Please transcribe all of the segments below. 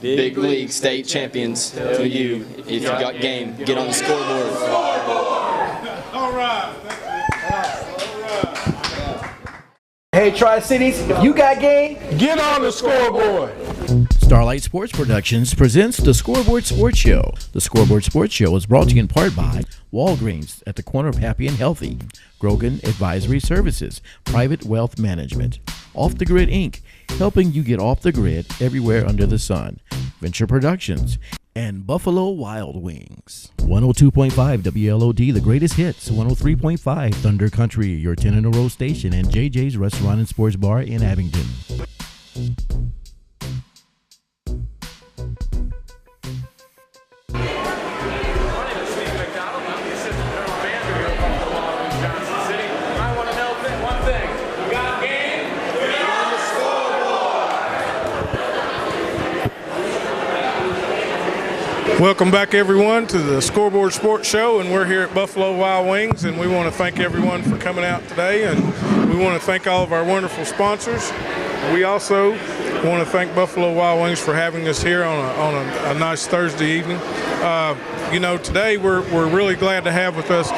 Big league state champions to you. If you got game, get on the scoreboard. All right. Hey, Tri-Cities, if you got game, Get on the scoreboard. Starlight Sports Productions presents the Scoreboard Sports Show. The Scoreboard Sports Show is brought to you in part by Walgreens at the corner of Happy and Healthy, Grogan Advisory Services, Private Wealth Management, Off the Grid Inc., helping you get off the grid everywhere under the sun, Venture Productions, and Buffalo Wild Wings. 102.5 WLOD, the greatest hits. 103.5 Thunder Country, your 10-in-a-row station, and JJ's Restaurant and Sports Bar in Abingdon. Welcome back, everyone, to the Scoreboard Sports Show, and we're here at Buffalo Wild Wings, and we want to thank everyone for coming out today, and we want to thank all of our wonderful sponsors. We also want to thank Buffalo Wild Wings for having us here on a nice Thursday evening. Today we're really glad to have with us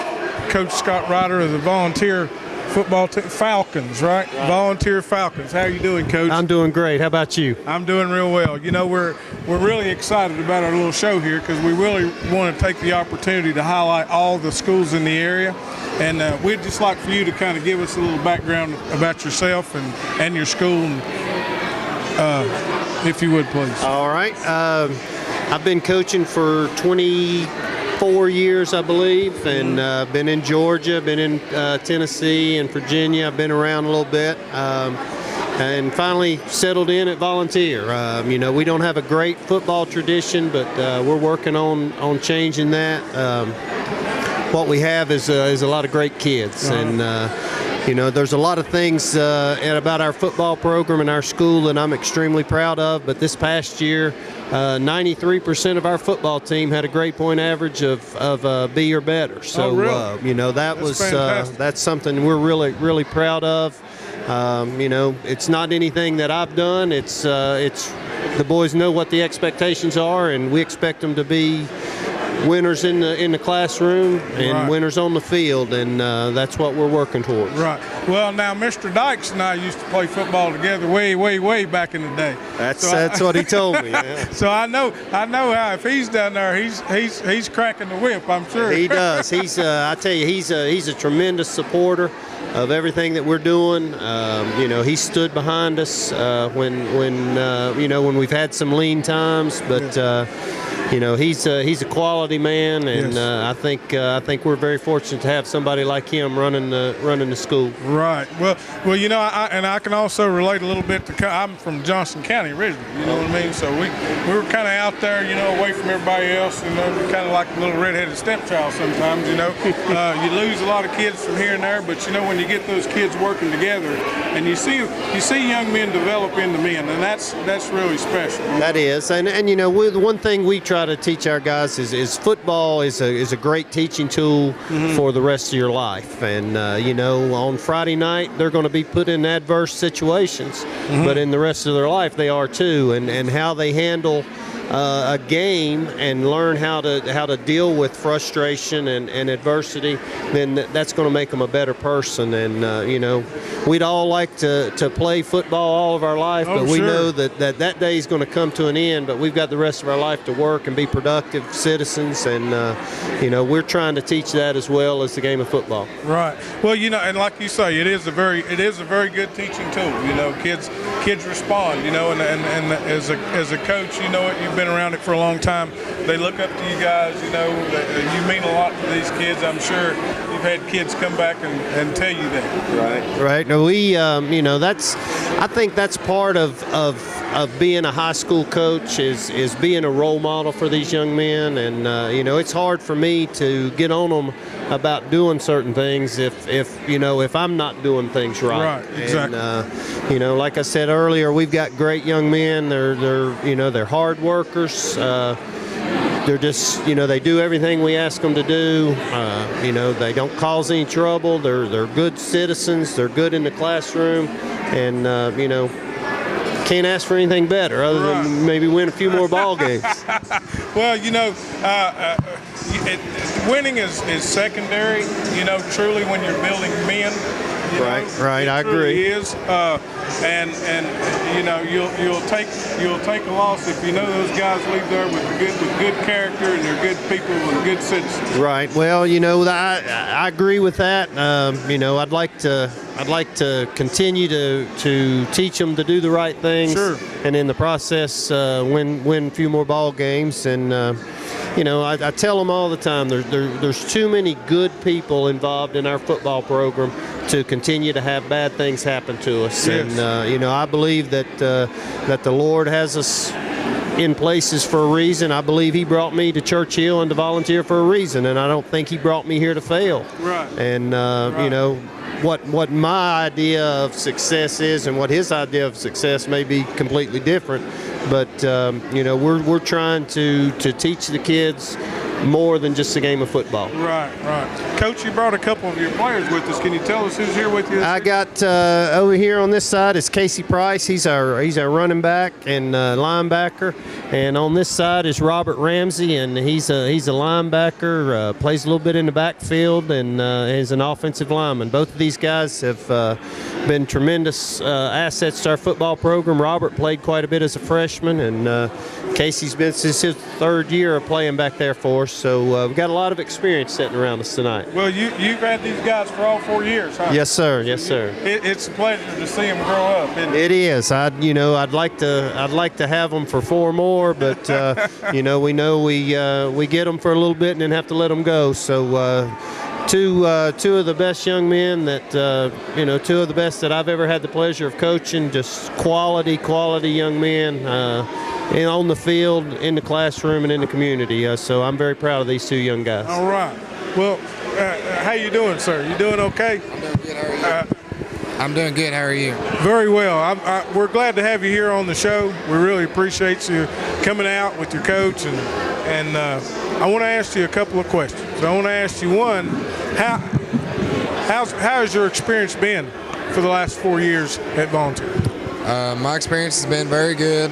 Coach Scott Ryder of the volunteer football team, Falcons, right? Volunteer Falcons. How are you doing, Coach? I'm doing great. How about you? I'm doing real well. You know, we're really excited about our little show here because we really want to take the opportunity to highlight all the schools in the area. And we'd just like for you to kind of give us a little background about yourself and your school, if you would, please. All right. I've been coaching for 24 years, I believe, and been in Georgia, been in Tennessee and Virginia. I've been around a little bit, and finally settled in at volunteer. We don't have a great football tradition, but we're working on changing that. What we have is a lot of great kids, and there's a lot of things about our football program and our school that I'm extremely proud of. But this past year, 93% of our football team had a grade point average of B or better. So, really? That's something we're really proud of. It's not anything that I've done. It's the boys know what the expectations are, and we expect them to be winners in the classroom and winners on the field, and that's what we're working towards. Right. Well, now Mr. Dykes and I used to play football together way back in the day. That's what he told me. Yeah. So I know how if he's down there, he's cracking the whip, I'm sure. He does. I tell you, he's a tremendous supporter of everything that we're doing. He stood behind us when we've had some lean times, but. He's a quality man, and yes. I think we're very fortunate to have somebody like him running the school. Right. Well, I can also relate a little bit to. I'm from Johnson County originally. You know what I mean? So we were kind of out there, away from everybody else. Kind of like a little redheaded stepchild sometimes. You lose a lot of kids from here and there, but when you get those kids working together, and you see young men develop into men, and that's really special. That is, and the one thing we try to teach our guys is football is a great teaching tool for the rest of your life. And on Friday night they're going to be put in adverse situations, but in the rest of their life they are too. And how they handle a game and learn how to deal with frustration and adversity, then that's going to make them a better person. And we'd all like to play football all of our life, but we know that day is going to come to an end. But we've got the rest of our life to work and be productive citizens, and we're trying to teach that as well as the game of football. Right. Well, and like you say, it is a very good teaching tool. Kids respond. And as a coach, you've been around it for a long time. They look up to you guys. You mean a lot to these kids. I'm sure you've had kids come back and tell you that. Right. No, we I think that's part of being a high school coach is being a role model for these young men. And it's hard for me to get on them about doing certain things if I'm not doing things right. Right. Exactly. And like I said earlier, we've got great young men. They're hard workers. They're just, they do everything we ask them to do. They don't cause any trouble. They're good citizens. They're good in the classroom, and can't ask for anything better other than maybe win a few more ball games. Well, winning is secondary. Truly when you're building men. Right. I agree. It is, and you'll take a loss if those guys leave there with good character and they're good people and good citizens. Right. Well, I agree with that. I'd like to continue to teach them to do the right things, sure. And in the process win a few more ball games. And I tell them all the time there's too many good people involved in our football program to continue to have bad things happen to us. Yes. And I believe that the Lord has us in places for a reason. I believe He brought me to Churchill and to volunteer for a reason, and I don't think He brought me here to fail. Right. And right. What my idea of success is and what his idea of success may be completely different, but we're trying to teach the kids more than just a game of football. Right. Coach, you brought a couple of your players with us. Can you tell us who's here with you? I got over here on this side is Casey Price. He's our running back and linebacker, and on this side is Robert Ramsey, and he's a linebacker. Plays a little bit in the backfield and is an offensive lineman. Both of these guys have been tremendous assets to our football program. Robert played quite a bit as a freshman, and Casey's been since his third year of playing back there for us. So we've got a lot of experience sitting around us tonight. Well, you've had these guys for all 4 years, huh? Yes, sir. Yes, sir. It's a pleasure to see them grow up, isn't it? It is. I'd like to have them for 4 more, but we get them for a little bit and then have to let them go. So two of the best young men that two of the best that I've ever had the pleasure of coaching. Just quality young men. On the field, in the classroom, and in the community. So I'm very proud of these 2 young guys. All right. Well, how you doing, sir? You doing okay? I'm doing good. How are you? I'm doing good. How are you? Very well. We're glad to have you here on the show. We really appreciate you coming out with your coach, and I want to ask you a couple of questions. I want to ask you one: how has your experience been for the last 4 years at Volunteer? My experience has been very good.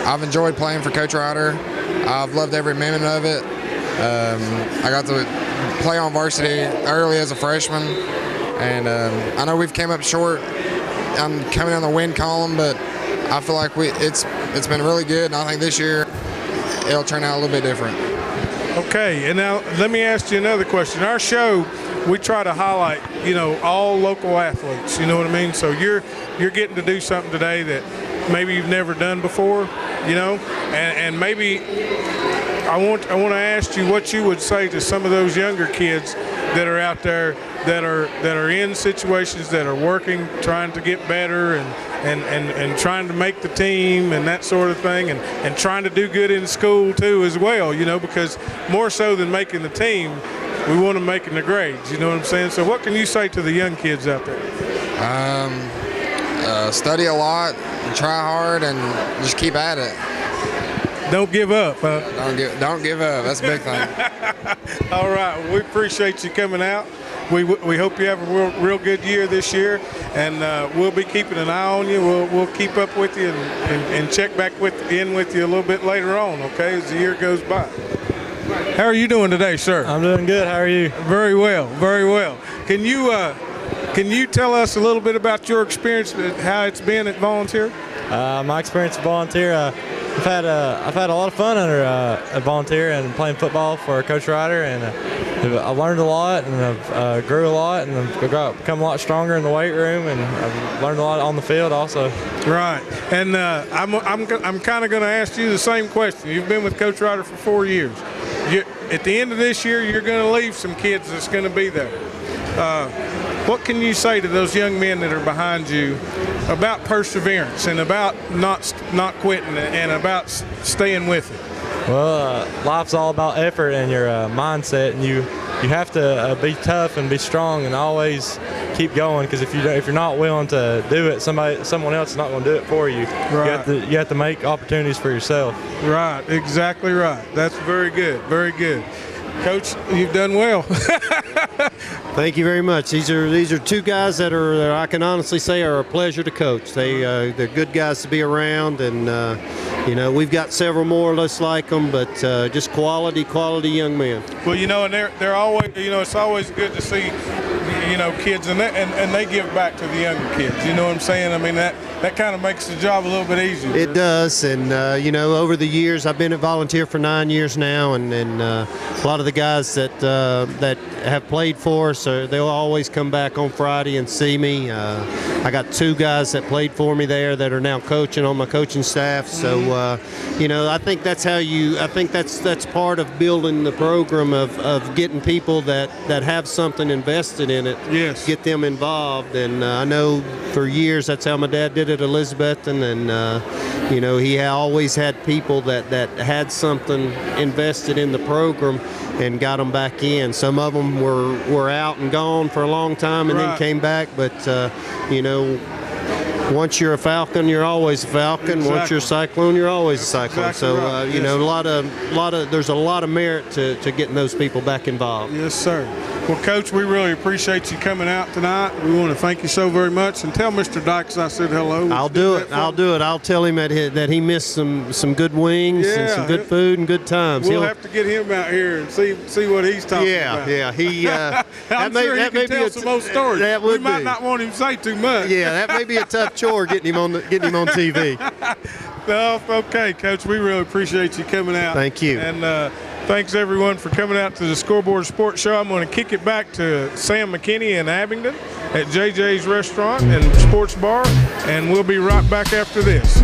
I've enjoyed playing for Coach Ryder. I've loved every minute of it. I got to play on varsity early as a freshman, and I know we've came up short on coming on the win column, but I feel like it's been really good, and I think this year it'll turn out a little bit different. Okay, and now let me ask you another question. Our show, we try to highlight, all local athletes. You know what I mean? So you're getting to do something today that maybe you've never done before, and maybe I want to ask you what you would say to some of those younger kids that are out there that are in situations that are working, trying to get better and trying to make the team and that sort of thing, and trying to do good in school too as well, because more so than making the team, we want to make the grades, you know what I'm saying? So what can you say to the young kids out there? Study a lot, try hard, and just keep at it. Don't give up, huh? Don't give up. That's a big thing. All right. Well, we appreciate you coming out. We hope you have a real good year this year, and we'll be keeping an eye on you. We'll keep up with you and check back in with you a little bit later on, okay, as the year goes by. How are you doing today, sir? I'm doing good. How are you? Very well. Very well. Can you tell us a little bit about your experience, how it's been at Volunteer? My experience at Volunteer, I've had a lot of fun at Volunteer and playing football for Coach Ryder, and I've learned a lot, and I've grew a lot, and I've become a lot stronger in the weight room, and I've learned a lot on the field also. Right, and I'm kind of going to ask you the same question. You've been with Coach Ryder for 4 years. At the end of this year, you're going to leave some kids that's going to be there. What can you say to those young men that are behind you about perseverance and about not quitting and about staying with it? Well, life's all about effort and your mindset, and you have to be tough and be strong and always keep going, because if you're not willing to do it, someone else is not going to do it for you. Right. You have to make opportunities for yourself. Right, exactly right. That's very good, very good. Coach, you've done well. Thank you very much. These are two guys that I can honestly say are a pleasure to coach. They're good guys to be around, and we've got several more just like them, but just quality young men. Well, and they're always, it's always good to see, kids, and they give back to the younger kids. You know what I'm saying? I mean, that kind of makes the job a little bit easier. It does, and over the years, I've been a volunteer for 9 years now, and a lot of the guys that have played for us, they'll always come back on Friday and see me. I got 2 guys that played for me there that are now coaching on my coaching staff. So, I think that's that's part of building the program of getting people that have something invested in it. Yes. Get them involved, and I know for years that's how my dad did it at Elizabethton, and he always had people that had something invested in the program and got them back in. Some of them were out and gone for a long time and then came back, but once you're a Falcon, you're always a Falcon. Exactly. Once you're a Cyclone, you're always a Cyclone. Exactly So right. Yes. there's a lot of merit to getting those people back involved. Yes, sir. Well, Coach, we really appreciate you coming out tonight. We want to thank you so very much, and tell Mr. Dykes I said hello. I'll do it. I'll tell him that he missed some good wings and some good food and good times. We'll have to get him out here and see what he's talking about. Yeah. He. I'm sure he can tell some old stories. We might not want him to say too much. Yeah, that may be a tough chore getting him on TV. No, okay, Coach. We really appreciate you coming out. Thank you. And thanks, everyone, for coming out to the Scoreboard Sports Show. I'm going to kick it back to Sam McKinney in Abingdon at JJ's Restaurant and Sports Bar, and we'll be right back after this.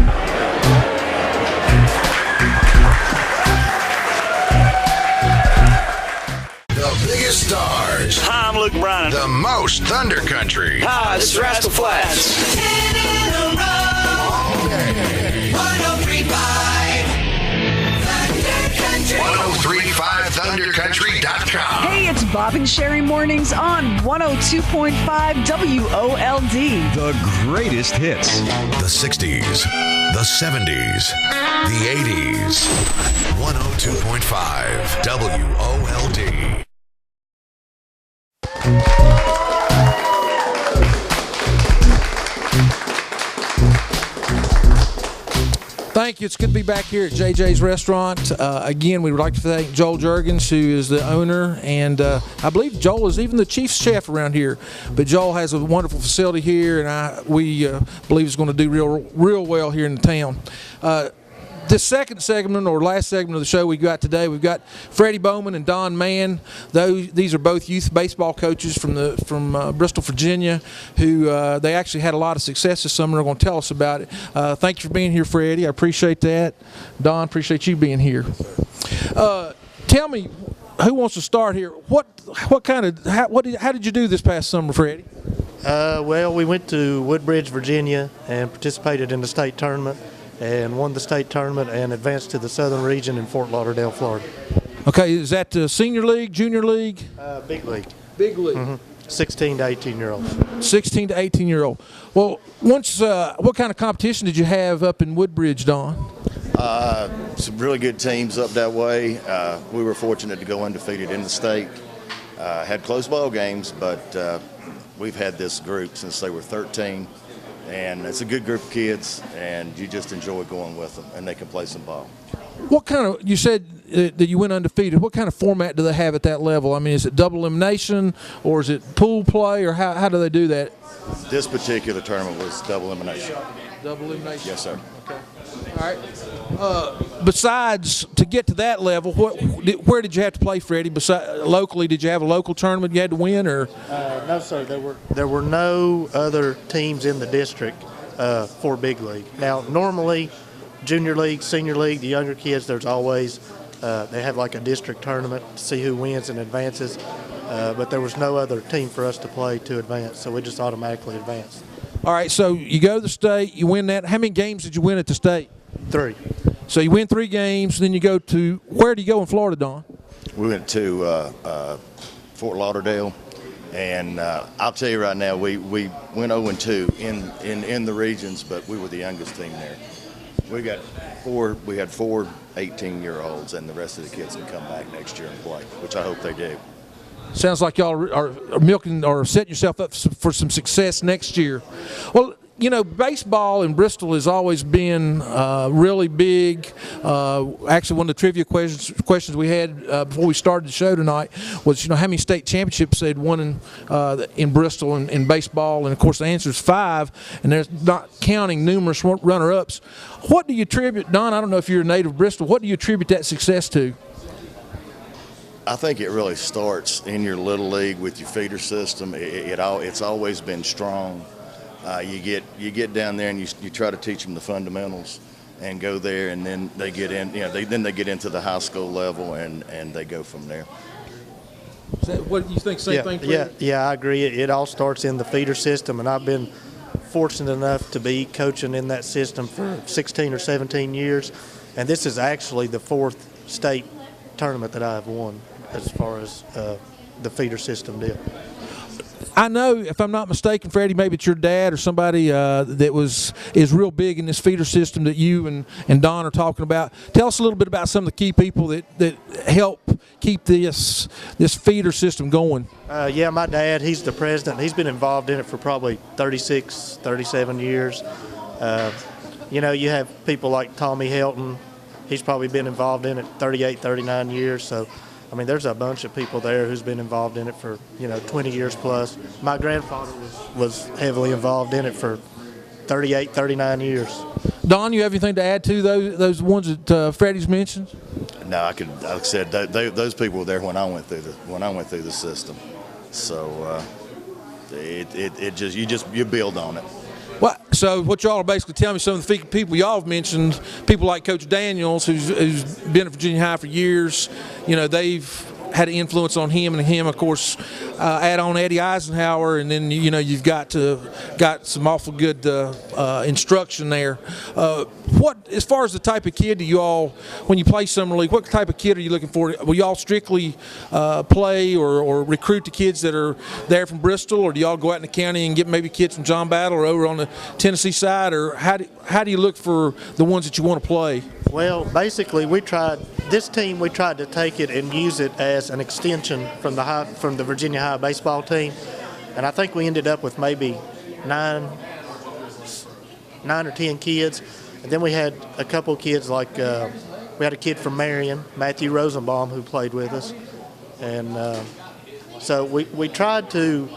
The biggest stars. Hi, I'm Luke Bryan. The most Thunder Country. Hi, this is Rascal Flats. 10 in a row. All day. 1035thundercountry.com. Hey, it's Bob and Sherry Mornings on 102.5 WOLD. The greatest hits. The 60s, the 70s, the 80s. 102.5 WOLD. Thank you. It's good to be back here at JJ's Restaurant. Again, we would like to thank Joel Juergens, who is the owner, and I believe Joel is even the chief chef around here. But Joel has a wonderful facility here, and we believe it's going to do real well here in the town. This second segment, or last segment of the show we got today, we've got Freddie Bowman and Don Mann. These are both youth baseball coaches from Bristol, Virginia, who they actually had a lot of success this summer. They're going to tell us about it. Thank you for being here, Freddie. I appreciate that. Don, appreciate you being here. Tell me, who wants to start here? How did you do this past summer, Freddie? Well, we went to Woodbridge, Virginia, and participated in the state tournament, and won the state tournament and advanced to the Southern Region in Fort Lauderdale, Florida. Okay, is that the senior league, junior league? Big league. Big league. Mm-hmm. 16 to 18-year-olds. 16 to 18-year-old. Well, what kind of competition did you have up in Woodbridge, Don? Some really good teams up that way. We were fortunate to go undefeated in the state. Had close ball games, but we've had this group since they were 13. And it's a good group of kids, and you just enjoy going with them, and they can play some ball. What kind of, you said that you went undefeated. What kind of format do they have at that level? I mean, is it double elimination, or is it pool play, or how do they do that? This particular tournament was double elimination. Double elimination? Yes, sir. Okay. All right. Besides, to get to that level, where did you have to play, Freddie? Locally, did you have a local tournament you had to win, or? No, sir. There were no other teams in the district for Big League. Now, normally, junior league, senior league, the younger kids, there's always they have like a district tournament to see who wins and advances. But there was no other team for us to play to advance, so we just automatically advanced. All right, so you go to the state, you win that. How many games did you win at the state? 3. So you win 3 games, then you go to, where do you go in Florida, Don? We went to Fort Lauderdale, and I'll tell you right now, we went 0-2 in the regions, but we were the youngest team there. We had 4 18-year-olds, and the rest of the kids can come back next year and play, which I hope they do. Sounds like y'all are milking or setting yourself up for some success next year. Well, you know, baseball in Bristol has always been really big. Actually, one of the trivia questions we had before we started the show tonight was, you know, how many state championships they'd won in Bristol in baseball, and of course the answer is 5, and there's not counting numerous runner-ups. What do you attribute, Don? I don't know if you're a native of Bristol. What do you attribute that success to? I think it really starts in your little league with your feeder system. It's always been strong. You get down there and you try to teach them the fundamentals, and go there, and then they get in. You know, then they get into the high school level, and they go from there. Is that what you think? Same thing. Yeah, I agree. It all starts in the feeder system, and I've been fortunate enough to be coaching in that system for 16 or 17 years, and this is actually the 4th state tournament that I've won as far as the feeder system deal. I know, if I'm not mistaken, Freddie, maybe it's your dad or somebody that is real big in this feeder system that you and Don are talking about. Tell us a little bit about some of the key people that help keep this feeder system going. Yeah, my dad, he's the president. He's been involved in it for probably 36, 37 years. You know, you have people like Tommy Helton. He's probably been involved in it 38, 39 years. So, I mean, there's a bunch of people there who's been involved in it for, 20 years plus. My grandfather was heavily involved in it for 38, 39 years. Don, you have anything to add to those ones that Freddie's mentioned? No, like I said, those people were there when I went through the system. So you build on it. Well, so what y'all are basically telling me, some of the people y'all have mentioned, people like Coach Daniels, who's been at Virginia High for years, they've had an influence on him, and him, of course, add on Eddie Eisenhower, and then you've got some awful good instruction there. What, as far as the type of kid do you all, when you play summer league, what type of kid are you looking for? Will y'all strictly play or recruit the kids that are there from Bristol, or do y'all go out in the county and get maybe kids from John Battle or over on the Tennessee side, or how do you look for the ones that you want to play? Well, basically, we tried to take it and use it as an extension from the Virginia High baseball team, and I think we ended up with maybe 9 or 10 kids, and then we had a couple of kids like we had a kid from Marion, Matthew Rosenbaum, who played with us, and so we tried to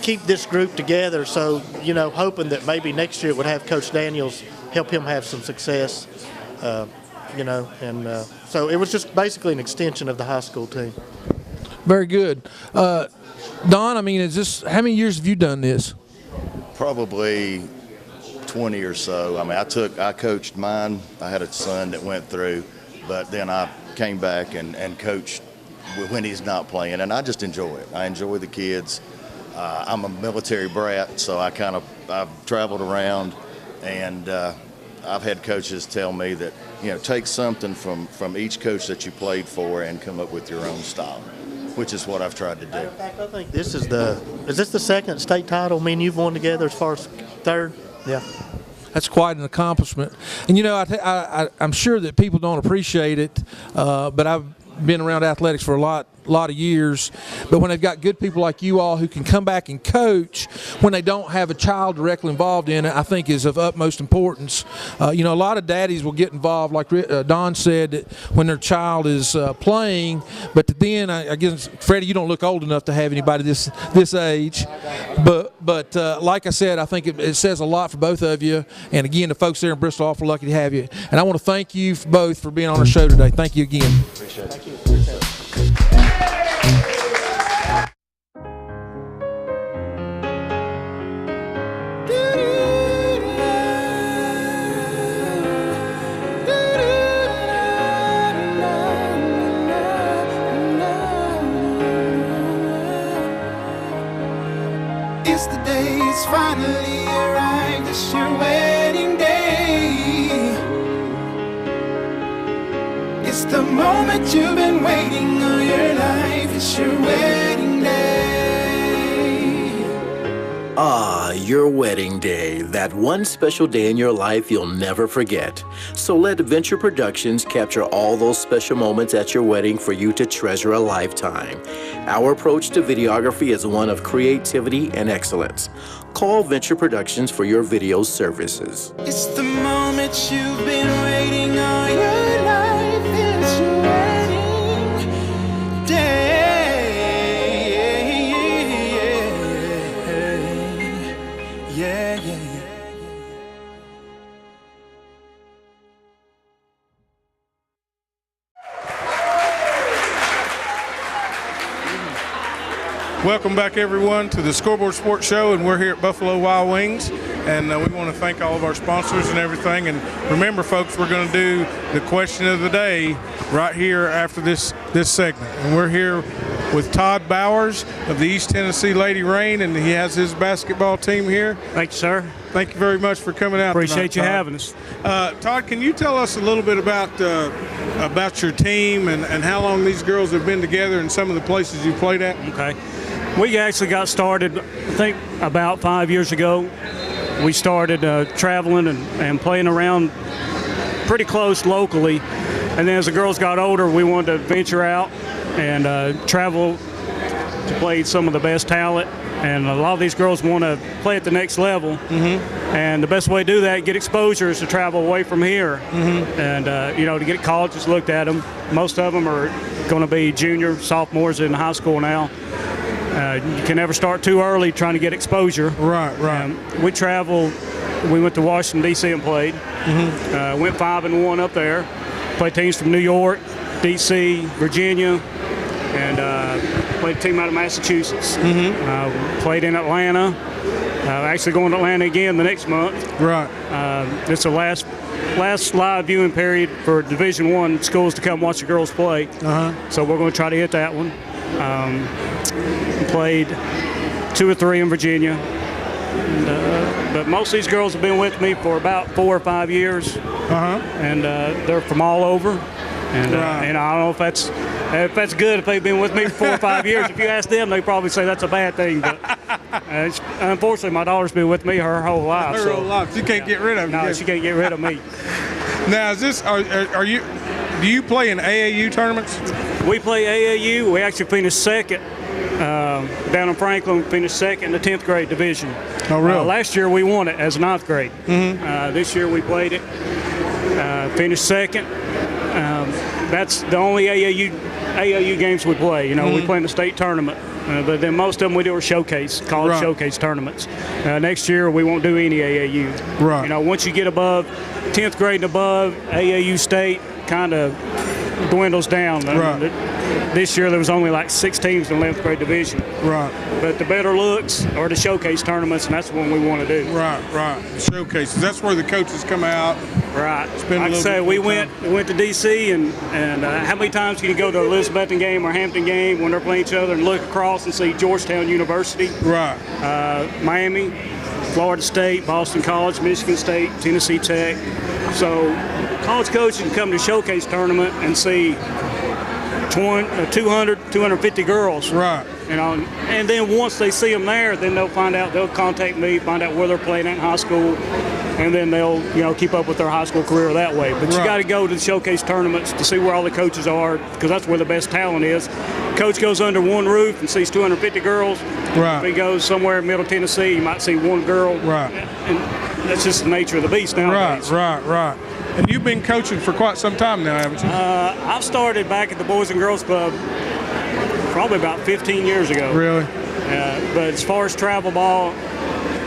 keep this group together. So hoping that maybe next year it would have Coach Daniels help him have some success. So it was just basically an extension of the high school team. Very good. Don, I mean, how many years have you done this? Probably 20 or so. I mean, I coached mine. I had a son that went through, but then I came back and coached when he's not playing, and I just enjoy it. I enjoy the kids. I'm a military brat, so I've traveled around, and I've had coaches tell me that, take something from each coach that you played for and come up with your own style, which is what I've tried to do. In fact, I think this is this the second state title me and you've won together as far as third? Yeah. That's quite an accomplishment. And, I'm sure that people don't appreciate it, but I've been around athletics for a lot of years, but when they've got good people like you all who can come back and coach when they don't have a child directly involved in it, I think is of utmost importance. A lot of daddies will get involved, like Don said, when their child is playing, but then I guess, Freddie, you don't look old enough to have anybody this age, but like I said, I think it says a lot for both of you, and again, the folks there in Bristol are awful lucky to have you, and I want to thank you both for being on our show today. Thank you again. Appreciate it. Thank you. It's the day, it's finally arrived, it's your wedding day. It's the moment you've been waiting all your life, it's your wedding day. Ah, your wedding day, that one special day in your life you'll never forget. So let Venture Productions capture all those special moments at your wedding for you to treasure a lifetime. Our approach to videography is one of creativity and excellence. Call Venture Productions for your video services. It's the moment you've been waiting all your life. It's your wedding day. Yeah, yeah, yeah. Welcome back, everyone, to the Scoreboard Sports Show, and we're here at Buffalo Wild Wings, and we want to thank all of our sponsors and everything. And remember, folks, we're going to do the question of the day right here after this segment. And we're here with Todd Bowers of the East Tennessee Lady Rain, and he has his basketball team here. Thank you, sir. Thank you very much for coming out. Appreciate tonight, you having us. Todd, can you tell us a little bit about your team and how long these girls have been together and some of the places you played at? Okay. We actually got started, I think, about 5 years ago. We started traveling and playing around pretty close locally. And then as the girls got older, we wanted to venture out and travel to play some of the best talent. And a lot of these girls want to play at the next level. And the best way to do that, get exposure, is to travel away from here. And, to get colleges looked at them. Most of them are going to be junior, sophomores in high school now. You can never start too early trying to get exposure. Right. We traveled. We went to Washington, D.C. and played. Went 5-1 up there. Played teams from New York, D.C., Virginia, and played a team out of Massachusetts. Played in Atlanta. Actually going to Atlanta again the next month. Right. It's the last live viewing period for Division I schools to come watch the girls play. So we're going to try to hit that one. Played 2 or 3 in Virginia. But most of these girls have been with me for about 4 or 5 years. And they're from all over. And I don't know if that's good if they've been with me for 4 or 5 years. If you ask them, they probably say that's a bad thing. But unfortunately, my daughter's been with me her whole life. Her whole life. She can't get rid of me. No, she can't get rid of me. Now, do you play in AAU tournaments? We play AAU. We actually finished second down in Franklin. Finished second in the 10th grade division. Oh, really? Last year we won it as 9th grade. This year we played it. Finished second. That's the only AAU games we play. We play in the state tournament. But then most of them we do are college showcase tournaments. Next year we won't do any AAU. Right. Once you get above 10th grade and above, AAU state kind of dwindles down. Right. This year there was only like 6 teams in the 11th grade division. Right. But the better looks are the showcase tournaments, and that's the one we want to do. Right. The showcases. That's where the coaches come out. Right. Like I say, we went to D.C. and how many times can you go to a Elizabethton game or Hampton game when they're playing each other and look across and see Georgetown University? Right. Miami, Florida State, Boston College, Michigan State, Tennessee Tech. So college coaches can come to the showcase tournament and see 200, 250 girls. Right. And then once they see them there, then they'll contact me, find out where they're playing at in high school, and then they'll, keep up with their high school career that way. But you got to go to the showcase tournaments to see where all the coaches are, because that's where the best talent is. Coach goes under one roof and sees 250 girls. Right. If he goes somewhere in Middle Tennessee, you might see one girl. Right. And that's just the nature of the beast nowadays. Right. And you've been coaching for quite some time now, haven't you? I started back at the Boys and Girls Club probably about 15 years ago. Really? But as far as travel ball,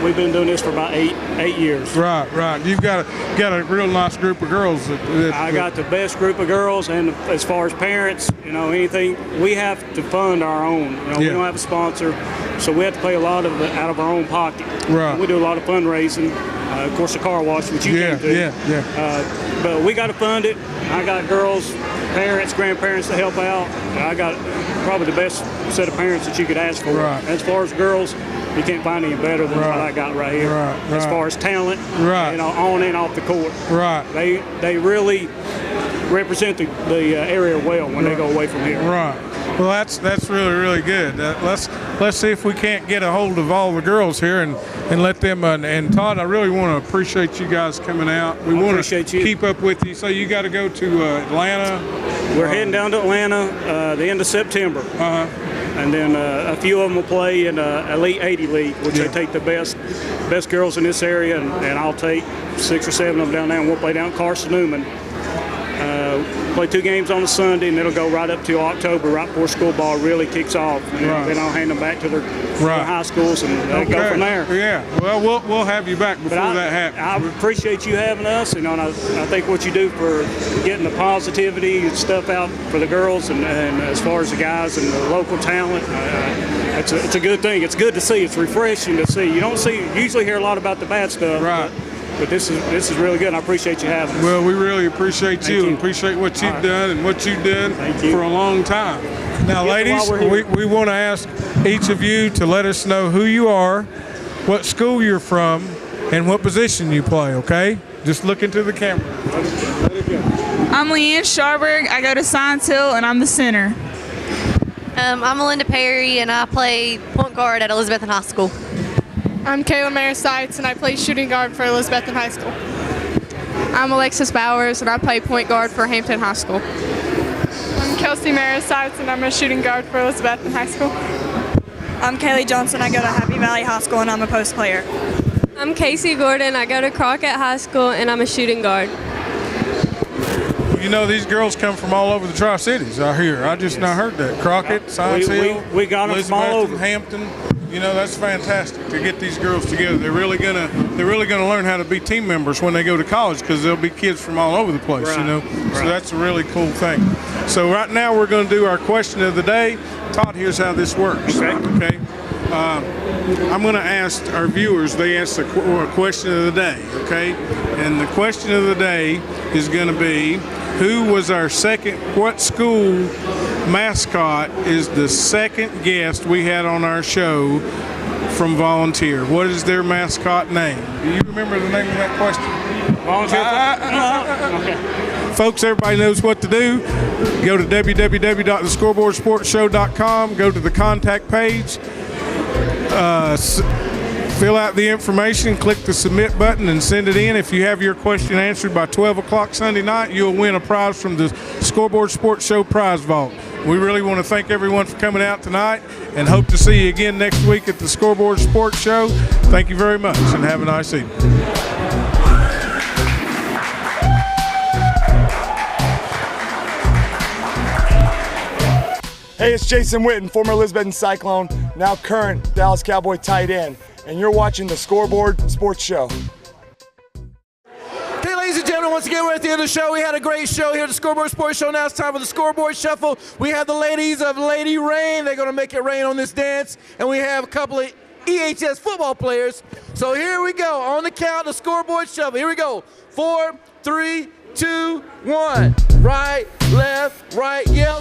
we've been doing this for about eight years. Right. You've got a real nice group of girls. I got the best group of girls, and as far as parents, anything, we have to fund our own. We don't have a sponsor, so we have to pay a lot of it out of our own pocket. Right. We do a lot of fundraising. Of course, the car wash, which you can't do. Yeah. But we got to fund it. I got girls, parents, grandparents to help out. I got probably the best set of parents that you could ask for. Right. As far as girls, you can't find any better than what I got right here. Right. As far as talent, on and off the court. Right. They really represent the area well when they go away from here. Right. Well, that's really, really good. Let's see if we can't get a hold of all the girls here and let them. And Todd, I really want to appreciate you guys coming out. We want to keep up with you. So you got to go to Atlanta. We're heading down to Atlanta the end of September. And then a few of them will play in Elite 80 League, which they take the best girls in this area, and I'll take 6 or 7 of them down there, and we'll play down Carson Newman. Play 2 games on a Sunday, and it'll go right up to October, right before school ball really kicks off. And then I'll hand them back to their high schools and go from there. Yeah, well, we'll have you back before that happens. I appreciate you having us, and I think what you do for getting the positivity and stuff out for the girls, and as far as the guys and the local talent, it's a good thing. It's good to see. It's refreshing to see. You usually hear a lot about the bad stuff. Right. But this is really good. I appreciate you having us. Well, we really appreciate you and appreciate what you've done and what you've done for a long time. Now, ladies, we want to ask each of you to let us know who you are, what school you're from, and what position you play, okay? Just look into the camera. I'm Leanne Sharberg. I go to Science Hill, and I'm the center. I'm Melinda Perry, and I play point guard at Elizabethton High School. I'm Kayla Marisites, and I play shooting guard for Elizabethton High School. I'm Alexis Bowers, and I play point guard for Hampton High School. I'm Kelsey Marisites, and I'm a shooting guard for Elizabethton High School. I'm Kaylee Johnson. I go to Happy Valley High School, and I'm a post player. I'm Casey Gordon. I go to Crockett High School, and I'm a shooting guard. You know, these girls come from all over the Tri-Cities out here. I just now heard that. Crockett, Science Hill, we got them from all over. Hampton. You know, that's fantastic to get these girls together. They're really gonna learn how to be team members when they go to college, because there'll be kids from all over the place. Right. You know, so that's a really cool thing. So right now we're going to do our question of the day. Todd, here's how this works. Okay. I'm going to ask our viewers. They ask the question of the day. Okay, and the question of the day is going to be, who was our second? What school mascot is the second guest we had on our show from Volunteer? What is their mascot name? Do you remember the name of that question? Volunteer. Okay. Folks, everybody knows what to do. Go to www.thescoreboardsportshow.com. Go to the contact page. Fill out the information, click the submit button, and send it in. If you have your question answered by 12 o'clock Sunday night, you'll win a prize from the Scoreboard Sports Show prize vault. We really want to thank everyone for coming out tonight, and hope to see you again next week at the Scoreboard Sports Show. Thank you very much, and have a nice evening. Hey, it's Jason Witten, former Elizabethton Cyclone, now current Dallas Cowboy tight end, and you're watching the Scoreboard Sports Show. Okay, ladies and gentlemen, once again, we're at the end of the show. We had a great show here at the Scoreboard Sports Show. Now it's time for the Scoreboard Shuffle. We have the ladies of Lady Rain. They're going to make it rain on this dance. And we have a couple of EHS football players. So here we go. On the count, the Scoreboard Shuffle. Here we go. 4, 3, 2, 1. Right, left, right, yell.